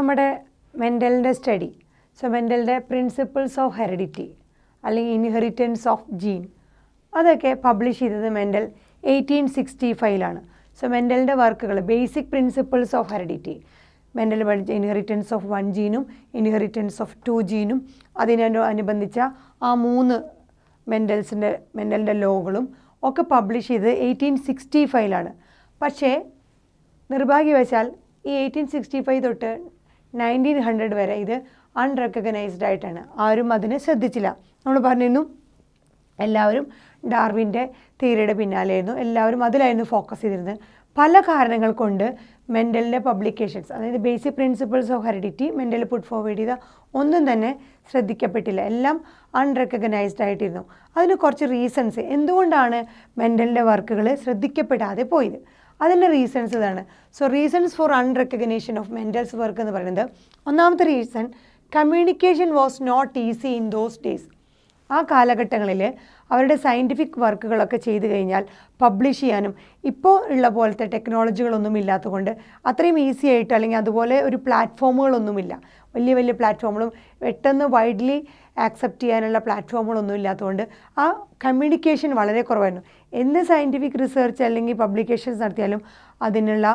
നമ്മുടെ മെൻ്റലിൻ്റെ study, so മെൻ്റലിൻ്റെ പ്രിൻസിപ്പിൾസ് ഓഫ് ഹെറിഡിറ്റി അല്ലെങ്കിൽ ഇൻഹെറിറ്റൻസ് ഓഫ് ജീൻ, അതൊക്കെ പബ്ലിഷ് ചെയ്തത് മെൻ്റൽ 1865 സോ മെൻ്റലിൻ്റെ വർക്കുകൾ basic principles of heredity, Mendel പഠിച്ച ഇൻഹെറിറ്റൻസ് ഓഫ് 1 ജീനും ഇൻഹെറിറ്റൻസ് ഓഫ് 2 ജീനും അതിനനുബന്ധിച്ച ആ 3 മെൻ്റലിൻ്റെ ലോകളും ഒക്കെ പബ്ലിഷ് ചെയ്തത് 1865 പക്ഷേ നിർഭാഗ്യവശാൽ ഈ 1865 തൊട്ട് 1900 വരെ ഇത് അൺറെക്കഗ്നൈസ്ഡ് ആയിട്ടാണ്. ആരും അതിനെ ശ്രദ്ധിച്ചില്ല. നമ്മൾ പറഞ്ഞിരുന്നു എല്ലാവരും ഡാർവിൻ്റെ തിയറിയുടെ പിന്നാലെയായിരുന്നു, എല്ലാവരും അതിലായിരുന്നു ഫോക്കസ് ചെയ്തിരുന്നത്. പല കാരണങ്ങൾ കൊണ്ട് മെൻ്റലിൻ്റെ പബ്ലിക്കേഷൻസ്, അതായത് basic principles of heredity mental put forward ചെയ്ത ഒന്നും തന്നെ ശ്രദ്ധിക്കപ്പെട്ടില്ല, എല്ലാം അൺറെക്കഗ്നൈസ്ഡ് ആയിട്ടിരുന്നു. അതിന് കുറച്ച് റീസൺസ്, എന്തുകൊണ്ടാണ് മെൻ്റലിൻ്റെ വർക്കുകൾ ശ്രദ്ധിക്കപ്പെടാതെ പോയത്, അതിൻ്റെ റീസൺസ് ഇതാണ്. So reasons for unrecognition of Mendel's work എന്ന് പറയുന്നത്, ഒന്നാമത്തെ reason communication was not easy in those days. ആ കാലഘട്ടങ്ങളിൽ അവരുടെ സയൻറ്റിഫിക് വർക്കുകളൊക്കെ ചെയ്തു കഴിഞ്ഞാൽ പബ്ലിഷ് ചെയ്യാനും ഇപ്പോൾ ഉള്ള പോലത്തെ ടെക്നോളജികളൊന്നും ഇല്ലാത്തതുകൊണ്ട് അത്രയും ഈസി ആയിട്ട്, അല്ലെങ്കിൽ അതുപോലെ ഒരു പ്ലാറ്റ്ഫോമുകളൊന്നുമില്ല, വലിയ വലിയ പ്ലാറ്റ്ഫോമുകളും പെട്ടെന്ന് വൈഡ്ലി ആക്സെപ്റ്റ് ചെയ്യാനുള്ള പ്ലാറ്റ്ഫോമുകളൊന്നും ഇല്ലാത്തതുകൊണ്ട് ആ കമ്മ്യൂണിക്കേഷൻ വളരെ കുറവായിരുന്നു. എന്ത് സയൻറ്റിഫിക് റിസർച്ച് അല്ലെങ്കിൽ പബ്ലിക്കേഷൻസ് നടത്തിയാലും അതിനുള്ള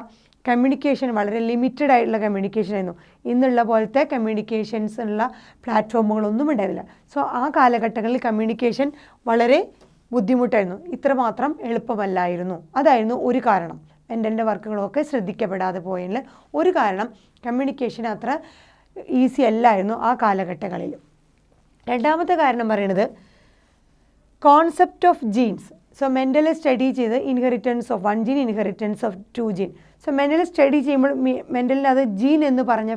കമ്മ്യൂണിക്കേഷൻ വളരെ ലിമിറ്റഡ് ആയിട്ടുള്ള കമ്മ്യൂണിക്കേഷൻ ആയിരുന്നു. ഇന്നുള്ള പോലത്തെ കമ്മ്യൂണിക്കേഷൻസ് ഉള്ള പ്ലാറ്റ്ഫോമുകളൊന്നും ഉണ്ടായിരുന്നില്ല. സോ ആ കാലഘട്ടങ്ങളിൽ കമ്മ്യൂണിക്കേഷൻ വളരെ ബുദ്ധിമുട്ടായിരുന്നു, ഇത്രമാത്രം എളുപ്പമല്ലായിരുന്നു. അതായിരുന്നു ഒരു കാരണം, മെൻ്റലിൻ്റെ വർക്കുകളൊക്കെ ശ്രദ്ധിക്കപ്പെടാതെ പോയതിൽ ഒരു കാരണം. കമ്മ്യൂണിക്കേഷൻ അത്ര ഈസി അല്ലായിരുന്നു ആ കാലഘട്ടങ്ങളിൽ. രണ്ടാമത്തെ കാരണം പറയുന്നത് concept of genes. So Mendel study ചെയ്ത് inheritance of 1 gene inheritance of 2 gene. So Mendel study ചെയ്യുമ്പോൾ മെൻ്റലിന് അത് ജീൻ എന്ന് പറഞ്ഞ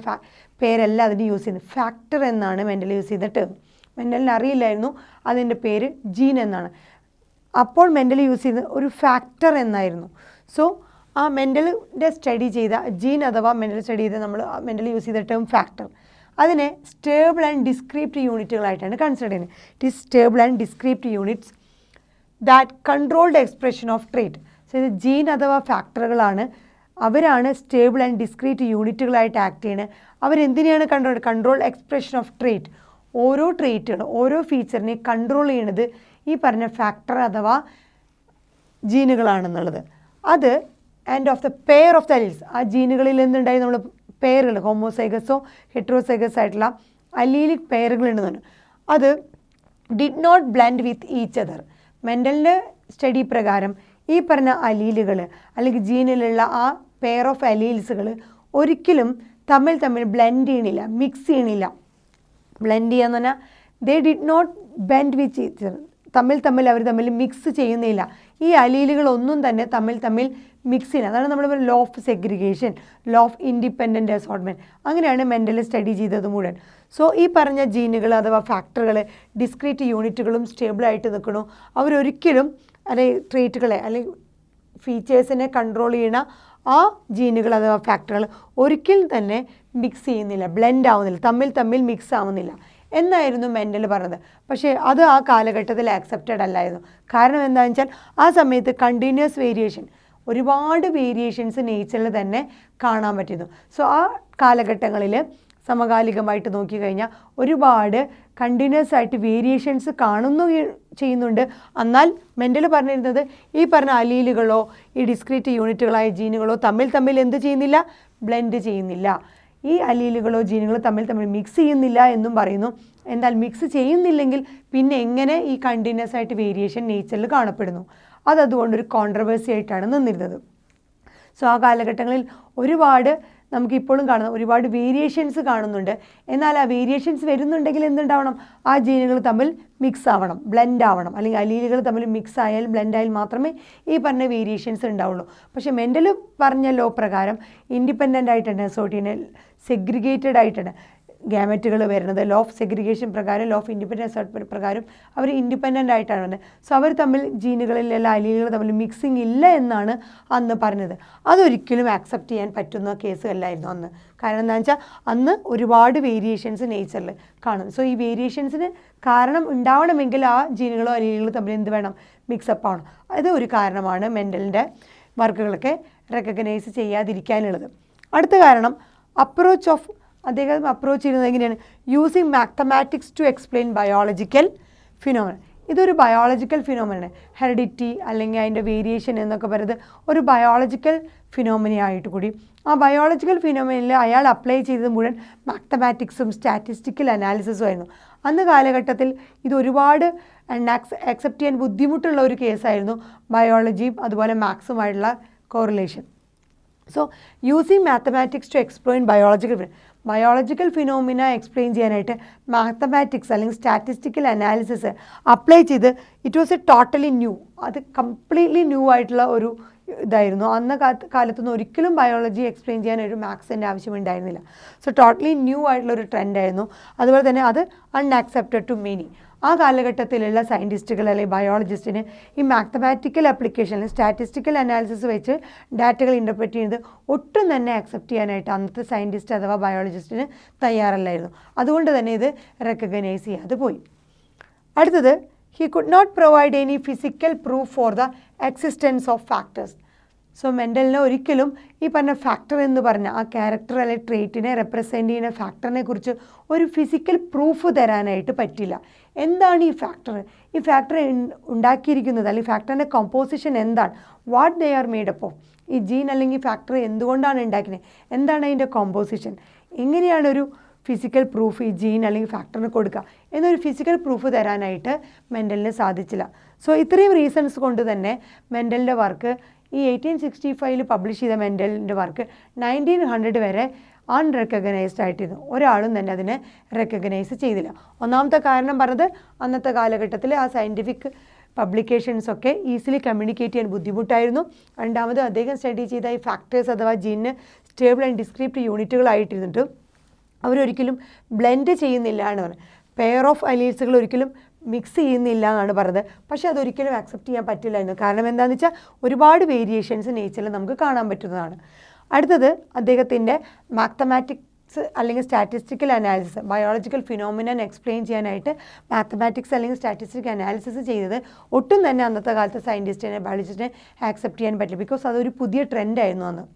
പേരല്ല അതിന് യൂസ് ചെയ്യുന്നത്, ഫാക്ടർ എന്നാണ് മെൻ്റൽ യൂസ് ചെയ്തിട്ട്. മെൻ്റലിന് അറിയില്ലായിരുന്നു അതിൻ്റെ പേര് ജീൻ എന്നാണ്. അപ്പോൾ മെൻ്റൽ യൂസ് ചെയ്യുന്നത് ഒരു ഫാക്ടർ എന്നായിരുന്നു. സോ ആ മെൻ്റലിൻ്റെ സ്റ്റഡി ചെയ്ത ജീൻ അഥവാ മെൻ്റൽ സ്റ്റഡി ചെയ്ത് നമ്മൾ മെൻ്റൽ യൂസ് ചെയ്ത ടേം ഫാക്ടർ, അതിനെ സ്റ്റേബിൾ ആൻഡ് ഡിസ്ക്രീപ്റ്റ് യൂണിറ്റുകളായിട്ടാണ് കൺസിഡർ ചെയ്യുന്നത്. It is stable and discrete units that controlled expression of trait. So ഇത് ജീൻ അഥവാ ഫാക്ടറുകളാണ്, അവരാണ് സ്റ്റേബിൾ ആൻഡ് ഡിസ്ക്രീറ്റ് യൂണിറ്റുകളായിട്ട് ആക്ട് ചെയ്യുന്നത്. അവരെന്തിനെയാണ് കൺട്രോൾ എക്സ്പ്രഷൻ ഓഫ് ട്രേറ്റ്, ഓരോ ട്രേറ്റുകളും ഓരോ ഫീച്ചറിനെ കൺട്രോൾ ചെയ്യുന്നത് ഈ പറഞ്ഞ ഫാക്ടർ അഥവാ ജീനുകളാണെന്നുള്ളത്. അത് and of the pair of the alleles, ആ ജീനുകളിൽ നിന്നുണ്ടായി നമ്മൾ പെയറുകൾ, ഹോമോസൈഗസോ ഹെട്രോസൈഗസ് ആയിട്ടുള്ള അലീലിക് പെയറുകളുണ്ടെന്നാണ്. അത് did not blend with each other. മെൻ്റലിൻ്റെ സ്റ്റഡി പ്രകാരം ഈ പറഞ്ഞ അലീലുകൾ അല്ലെങ്കിൽ ജീനിലുള്ള ആ പെയർ ഓഫ് അലീൽസുകൾ ഒരിക്കലും തമ്മിൽ ബ്ലെൻഡ് ചെയ്യണില്ല, മിക്സ് ചെയ്യണില്ല. ബ്ലെൻഡ് ചെയ്യാന്ന് പറഞ്ഞാൽ they did not bend with each other, അവർ തമ്മിൽ മിക്സ് ചെയ്യുന്നില്ല. ഈ അലീലുകളൊന്നും തന്നെ തമ്മിൽ മിക്സ് ചെയ്യുന്നത്, അതാണ് നമ്മൾ law of segregation, law of independent assortment. അങ്ങനെയാണ് മെൻ്റൽ സ്റ്റഡി ചെയ്തത് മുഴുവൻ. സോ ഈ പറഞ്ഞ ജീനുകൾ അഥവാ ഫാക്ടറുകൾ ഡിസ്ക്രീറ്റ് യൂണിറ്റുകളും സ്റ്റേബിളായിട്ട് നിൽക്കണു. അവരൊരിക്കലും അല്ലെങ്കിൽ ട്രേറ്റുകളെ അല്ലെങ്കിൽ ഫീച്ചേഴ്സിനെ കൺട്രോൾ ചെയ്യണ ആ ജീനുകൾ അഥവാ ഫാക്ടറുകൾ ഒരിക്കലും തന്നെ മിക്സ് ചെയ്യുന്നില്ല, ബ്ലെൻഡ് ആവുന്നില്ല, തമ്മിൽ മിക്സ് ആവുന്നില്ല എന്നായിരുന്നു മെൻ്റൽ പറഞ്ഞത്. പക്ഷേ അത് ആ കാലഘട്ടത്തിൽ ആക്സെപ്റ്റഡ് അല്ലായിരുന്നു. കാരണം എന്താണെന്ന് വെച്ചാൽ ആ സമയത്ത് കണ്ടിന്യൂസ് വേരിയേഷൻ, ഒരുപാട് വേരിയേഷൻസ് നേച്ചറിൽ തന്നെ കാണാൻ പറ്റുന്നു. സോ ആ കാലഘട്ടങ്ങളിൽ സമകാലികമായിട്ട് നോക്കിക്കഴിഞ്ഞാൽ ഒരുപാട് കണ്ടിന്യൂസ് ആയിട്ട് വേരിയേഷൻസ് ചെയ്യുന്നുണ്ട്. എന്നാൽ മെൻ്റൽ പറഞ്ഞിരുന്നത് ഈ പറഞ്ഞ അലീലുകളോ ഈ ഡിസ്ക്രീറ്റ് യൂണിറ്റുകളായ ജീനുകളോ തമ്മിൽ എന്ത് ചെയ്യുന്നില്ല, ബ്ലെൻഡ് ചെയ്യുന്നില്ല. ഈ അലീലുകളോ ജീനുകളോ തമ്മിൽ മിക്സ് ചെയ്യുന്നില്ല എന്നും പറയുന്നു. എന്നാൽ മിക്സ് ചെയ്യുന്നില്ലെങ്കിൽ പിന്നെ എങ്ങനെ ഈ കണ്ടിന്യൂസ് ആയിട്ട് വേരിയേഷൻ നേച്ചറിൽ കാണപ്പെടുന്നു? അതുകൊണ്ടൊരു കോൺട്രവേഴ്സി ആയിട്ടാണ് നിന്നിരുന്നത്. സോ ആ കാലഘട്ടങ്ങളിൽ ഒരുപാട് നമുക്കിപ്പോഴും കാണുന്ന ഒരുപാട് വേരിയേഷൻസ് കാണുന്നുണ്ട്. എന്നാൽ ആ വേരിയേഷൻസ് വരുന്നുണ്ടെങ്കിൽ എന്തുണ്ടാവണം, ആ ജീനുകൾ തമ്മിൽ മിക്സ് ആവണം, ബ്ലെൻഡ് ആവണം. അല്ലെങ്കിൽ അലീലുകൾ തമ്മിൽ മിക്സ് ആയാൽ ബ്ലെൻഡ് ആയാൽ മാത്രമേ ഈ പറഞ്ഞ വേരിയേഷൻസ് ഉണ്ടാവുള്ളൂ. പക്ഷേ മെൻ്റൽ പറഞ്ഞ ലോ പ്രകാരം ഇൻഡിപെൻഡൻ്റ് ആയിട്ടാണ് സോർട്ടിനെ സെഗ്രിഗേറ്റഡ് ആയിട്ടാണ് ഗാമറ്റുകൾ വരുന്നത്. ലോ ഓഫ് സെഗ്രിഗേഷൻ പ്രകാരം, ലോ ഓഫ് ഇൻഡിപെൻഡൻസ് അസോർട്ട്മെൻറ്റ് പ്രകാരം അവർ ഇൻഡിപെൻഡൻ്റ് ആയിട്ടാണ് വരുന്നത്. സോ അവർ തമ്മിൽ ജീനുകളിലെല്ലാം അലീലുകൾ തമ്മിൽ മിക്സിങ് ഇല്ല എന്നാണ് അന്ന് പറഞ്ഞത്. അതൊരിക്കലും ആക്സെപ്റ്റ് ചെയ്യാൻ പറ്റുന്ന കേസുകളല്ലായിരുന്നു അന്ന്. കാരണം എന്താണെന്ന് വെച്ചാൽ അന്ന് ഒരുപാട് വേരിയേഷൻസ് നേച്ചറിൽ കാണും. സോ ഈ വേരിയേഷൻസിന് കാരണം ഉണ്ടാവണമെങ്കിൽ ആ ജീനുകളോ അലീലുകളോ തമ്മിൽ എന്ത് വേണം, മിക്സപ്പ് ആവണം. അത് ഒരു കാരണമാണ് മെൻ്റലിൻ്റെ വർക്കുകളൊക്കെ റെക്കഗ്നൈസ് ചെയ്യാതിരിക്കാനുള്ളത്. അടുത്ത കാരണം അപ്രോച്ച് ഓഫ് അദ്ദേഹം അപ്രോച്ച് ചെയ്യുന്നത് എങ്ങനെയാണ്? Using mathematics to explain biological phenomena. ഇതൊരു ബയോളജിക്കൽ ഫിനോമിന, ഹെറിഡിറ്റി അല്ലെങ്കിൽ അതിൻ്റെ വേരിയേഷൻ എന്നൊക്കെ പറയുന്നത് ഒരു ബയോളജിക്കൽ ഫിനോമിനയായിട്ട് കൂടി ആ ബയോളജിക്കൽ ഫിനോമിനയിൽ അയാൾ അപ്ലൈ ചെയ്തത് മുഴുവൻ മാത്തമാറ്റിക്സും സ്റ്റാറ്റിസ്റ്റിക്കൽ അനാലിസിസും ആയിരുന്നു. അന്ന് കാലഘട്ടത്തിൽ ഇത് ഒരുപാട് അക്സെപ്റ്റ് ചെയ്യാൻ ബുദ്ധിമുട്ടുള്ള ഒരു കേസായിരുന്നു ബയോളജിയും അതുപോലെ മാത്സുമായിട്ടുള്ള correlation. So using mathematics to explain biological phenomena explain ചെയ്യാനായിട്ട് മാത്തമാറ്റിക്സ് അല്ലെങ്കിൽ സ്റ്റാറ്റിസ്റ്റിക്കൽ അനാലിസിസ് അപ്ലൈ ചെയ്ത് it was a totally new, അത് കംപ്ലീറ്റ്ലി ന്യൂ ആയിട്ടുള്ള ഒരു ഇതായിരുന്നു. അന്ന കാലത്തൊന്നും ഒരിക്കലും ബയോളജി എക്സ്പ്ലെയിൻ ചെയ്യാൻ ഒരു മാത്സിൻ്റെ ആവശ്യമുണ്ടായിരുന്നില്ല. സോ ടോട്ടലി ന്യൂ ആയിട്ടുള്ള ഒരു ട്രെൻഡായിരുന്നു. അതുപോലെ തന്നെ അത് അൺആക്സെപ്റ്റഡ് ടു മെനി. ആ കാലഘട്ടത്തിലുള്ള സയൻറ്റിസ്റ്റുകൾ അല്ലെങ്കിൽ ബയോളജിസ്റ്റിന് ഈ മാത്തമാറ്റിക്കൽ ആപ്ലിക്കേഷനിൽ സ്റ്റാറ്റിസ്റ്റിക്കൽ അനാലിസിസ് വെച്ച് ഡാറ്റകൾ ഇൻ്റർപ്രറ്റ് ചെയ്യുന്നത് ഒട്ടും തന്നെ അക്സെപ്റ്റ് ചെയ്യാനായിട്ട് അന്നത്തെ സയൻറ്റിസ്റ്റ് അഥവാ ബയോളജിസ്റ്റിന് തയ്യാറല്ലായിരുന്നു. അതുകൊണ്ട് തന്നെ ഇത് റെക്കഗ്നൈസ് ചെയ്യാതെ പോയി. അടുത്തത്, he could not provide any physical proof for the existence of factors. So മെൻ്റലിന് ഒരിക്കലും ഈ പറഞ്ഞ ഫാക്ടർ എന്ന് പറഞ്ഞ ആ ക്യാരക്ടർ അല്ലെങ്കിൽ ട്രേറ്റിനെ റെപ്രസെൻ്റ് ചെയ്യുന്ന ഫാക്ടറിനെ കുറിച്ച് ഒരു ഫിസിക്കൽ പ്രൂഫ് തരാനായിട്ട് പറ്റില്ല. എന്താണ് ഈ ഫാക്ടർ? ഈ ഫാക്ടർ ഉണ്ടാക്കിയിരിക്കുന്നത് അല്ലെങ്കിൽ ഫാക്ടറിൻ്റെ കോമ്പോസിഷൻ എന്താണ്? What they are made up of? ഈ ജീൻ അല്ലെങ്കിൽ ഫാക്ടർ എന്തുകൊണ്ടാണ് ഉണ്ടാക്കുന്നത്? എന്താണ് അതിൻ്റെ കോമ്പോസിഷൻ? എങ്ങനെയാണ് ഒരു ഫിസിക്കൽ പ്രൂഫ് ഈ ജീൻ അല്ലെങ്കിൽ ഫാക്ടറിന് കൊടുക്കുക എന്നൊരു ഫിസിക്കൽ പ്രൂഫ് തരാനായിട്ട് മെൻ്റലിന് സാധിച്ചില്ല. സോ ഇത്രയും റീസൺസ് കൊണ്ട് തന്നെ മെൻ്റലിൻ്റെ വർക്ക് ഈ 1865 പബ്ലിഷ് ചെയ്ത മെൻ്റലിൻ്റെ വർക്ക് 1900 വരെ അൺറെക്കഗ്നൈസ്ഡ് ആയിട്ടിരുന്നു. ഒരാളും തന്നെ അതിനെ റെക്കഗ്നൈസ് ചെയ്തില്ല. ഒന്നാമത്തെ കാരണം പറഞ്ഞത് അന്നത്തെ കാലഘട്ടത്തിൽ ആ സയൻറ്റിഫിക് പബ്ലിക്കേഷൻസൊക്കെ ഈസിലി കമ്മ്യൂണിക്കേറ്റ് ചെയ്യാൻ ബുദ്ധിമുട്ടായിരുന്നു. രണ്ടാമത് അദ്ദേഹം സ്റ്റഡി ചെയ്ത ഈ ഫാക്ടേഴ്സ് അഥവാ ജീനിന് സ്റ്റേബിൾ ആൻഡ് ഡിസ്ക്രീപ്റ്റ് യൂണിറ്റുകളായിട്ടിരുന്നിട്ട് അവരൊരിക്കലും ബ്ലെൻഡ് ചെയ്യുന്നില്ല എന്ന് പറഞ്ഞു. പെയർ ഓഫ് അലീൽസുകൾ ഒരിക്കലും മിക്സ് ചെയ്യുന്നില്ല എന്നാണ് പറഞ്ഞത്. പക്ഷേ അതൊരിക്കലും അക്സെപ്റ്റ് ചെയ്യാൻ പറ്റില്ലായിരുന്നു. കാരണം എന്താണെന്ന് വെച്ചാൽ ഒരുപാട് വേരിയേഷൻസ് നേച്ചറിൽ നമുക്ക് കാണാൻ പറ്റുന്നതാണ്. അടുത്തത്, അദ്ദേഹത്തിൻ്റെ മാത്തമാറ്റിക്സ് അല്ലെങ്കിൽ statistical analysis, biological phenomenon explain ചെയ്യാനായിട്ട് മാത്തമാറ്റിക്സ് അല്ലെങ്കിൽ സ്റ്റാറ്റിസ്റ്റിക്കൽ അനാലിസിസ് ചെയ്തത് ഒട്ടും തന്നെ അന്നത്തെ കാലത്തെ സയൻറ്റിസ്റ്റിനെ ബയോളജിസ്റ്റിനെ ആക്സെപ്റ്റ് ചെയ്യാൻ പറ്റില്ല. ബിക്കോസ് അതൊരു പുതിയ ട്രെൻഡായിരുന്നു അന്ന്.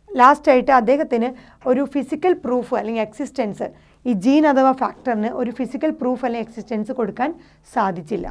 ലാസ്റ്റായിട്ട് അദ്ദേഹത്തിന് ഒരു ഫിസിക്കൽ പ്രൂഫ് അല്ലെങ്കിൽ എക്സിസ്റ്റൻസ്, ഈ ജീൻ അഥവാ ഫാക്ടറിന് ഒരു ഫിസിക്കൽ പ്രൂഫ് അല്ലെങ്കിൽ എക്സിസ്റ്റൻസ് കൊടുക്കാൻ സാധിച്ചില്ല.